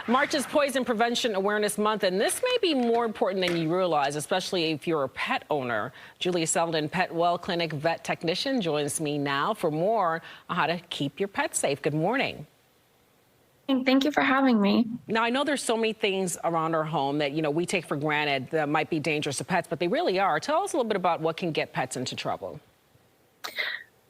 March is Poison Prevention Awareness Month, and this may be more important than you realize, especially if you're a pet owner. Julia Seldon, Pet Well Clinic vet technician, joins me now for more on how to keep your pet safe. Good morning. Thank you for having me. Now, I know there's so many things around our home that, we take for granted that might be dangerous to pets, but they really are. Tell us a little bit about what can get pets into trouble.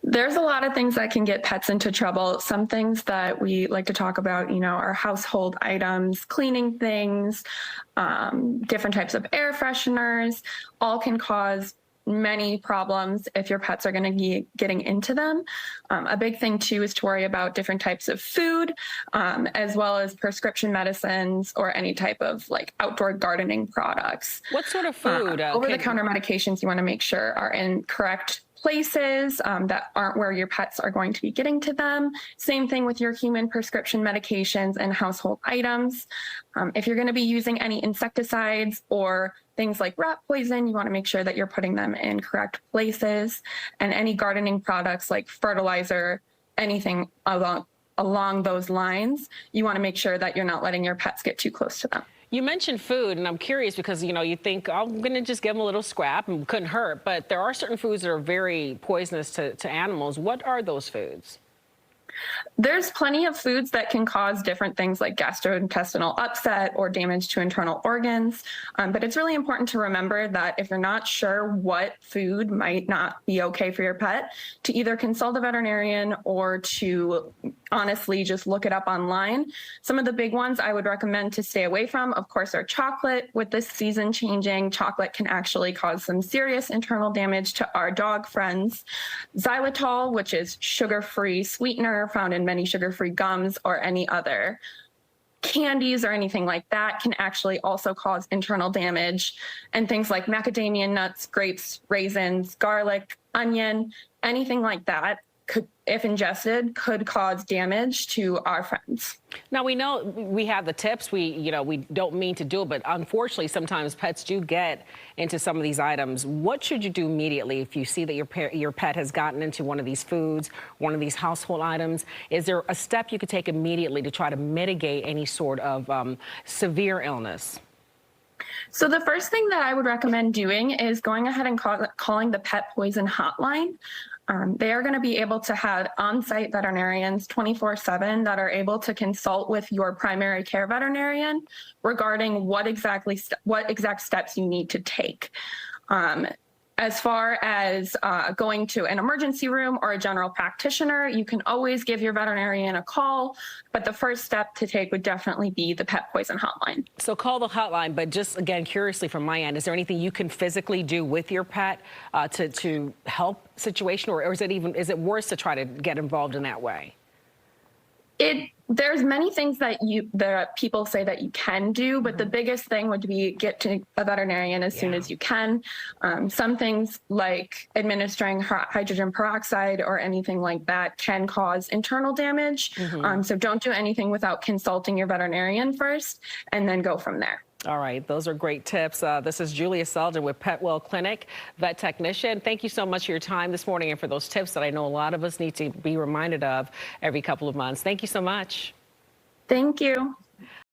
There's a lot of things that can get pets into trouble. Some things that we like to talk about, are household items, cleaning things, different types of air fresheners, all can cause many problems if your pets are going to be getting into them. A big thing too is to worry about different types of food, as well as prescription medicines or any type of outdoor gardening products. What sort of food? Over-the-counter medications you want to make sure are in correct places that aren't where your pets are going to be getting to them. Same thing with your human prescription medications and household items. If you're going to be using any insecticides or things like rat poison, you want to make sure that you're putting them in correct places. And any gardening products like fertilizer, anything along those lines, you want to make sure that you're not letting your pets get too close to them. You mentioned food, and I'm curious because, you think, oh, I'm going to just give them a little scrap and couldn't hurt. But there are certain foods that are very poisonous to animals. What are those foods? There's plenty of foods that can cause different things like gastrointestinal upset or damage to internal organs. But it's really important to remember that if you're not sure what food might not be okay for your pet, to either consult a veterinarian or to honestly just look it up online. Some of the big ones I would recommend to stay away from, of course, are chocolate. With this season changing, chocolate can actually cause some serious internal damage to our dog friends. Xylitol, which is sugar-free sweetener found in many sugar-free gums or any other candies or anything like that, can actually also cause internal damage. And things like macadamia nuts, grapes, raisins, garlic, onion, anything like that could, if ingested, could cause damage to our friends. Now, we know we have the tips. We don't mean to do it, but unfortunately, sometimes pets do get into some of these items. What should you do immediately if you see that your pet has gotten into one of these foods, one of these household items? Is there a step you could take immediately to try to mitigate any sort of severe illness? So the first thing that I would recommend doing is going ahead and calling the pet poison hotline. They are going to be able to have on-site veterinarians 24/7 that are able to consult with your primary care veterinarian regarding what exact steps you need to take. As far as going to an emergency room or a general practitioner, you can always give your veterinarian a call, but the first step to take would definitely be the pet poison hotline. So call the hotline, but just again, curiously from my end, is there anything you can physically do with your pet to help situation, or is it worse to try to get involved in that way? There's many things that people say that you can do, but the biggest thing would be get to a veterinarian as soon as you can. Some things like administering hydrogen peroxide or anything like that can cause internal damage. So don't do anything without consulting your veterinarian first, and then go from there. All right, those are great tips. This is Julia Seldon with Pet Well Clinic, vet technician. Thank you so much for your time this morning and for those tips that I know a lot of us need to be reminded of every couple of months. Thank you so much. Thank you.